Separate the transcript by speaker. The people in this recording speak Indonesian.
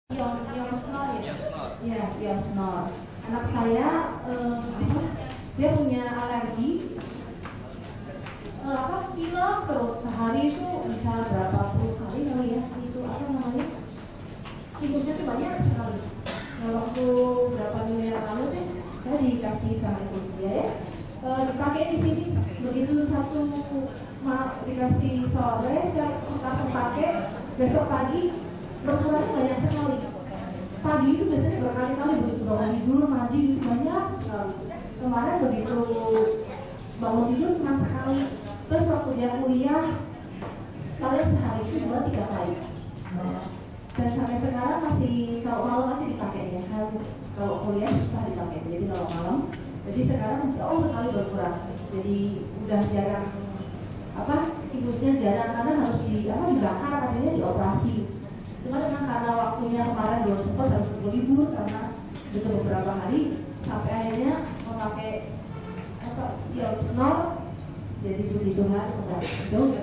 Speaker 1: Yosnor ya?
Speaker 2: Yosnor.
Speaker 1: Iya, Yosnor. Anak saya dia punya alergi pilek terus sehari itu bisa berapa puluh kali kali ya, itu apa namanya, sikusnya tuh banyak sekali. Nah, waktu berapa minggu yang lalu deh saya dikasih sama ibu dia ya, dipakai di sini. Begitu satu dikasih sore saya langsung pakai, besok pagi berkurangnya banyak sekali. Pagi itu biasanya berkali-kali, begitu bangun tidur mandi banyak sekali. Kemarin begitu bangun tidur cuma sekali. Terus waktu dia kuliah, kalian sehari itu 2-3 kali. Dan sampai sekarang masih, kalau malam masih dipakai ya, kalau kuliah susah dipakai. Jadi kalau malam, jadi sekarang jauh sekali berkurang. Jadi udah jarang sikusnya jarang, karena harus dibakar, katanya dioperasi. Cuma karena waktunya kemarin belum sempat, harus libur karena itu beberapa hari, sampai akhirnya memakai Yosnor. Jadi puji Tuhan sudah jauh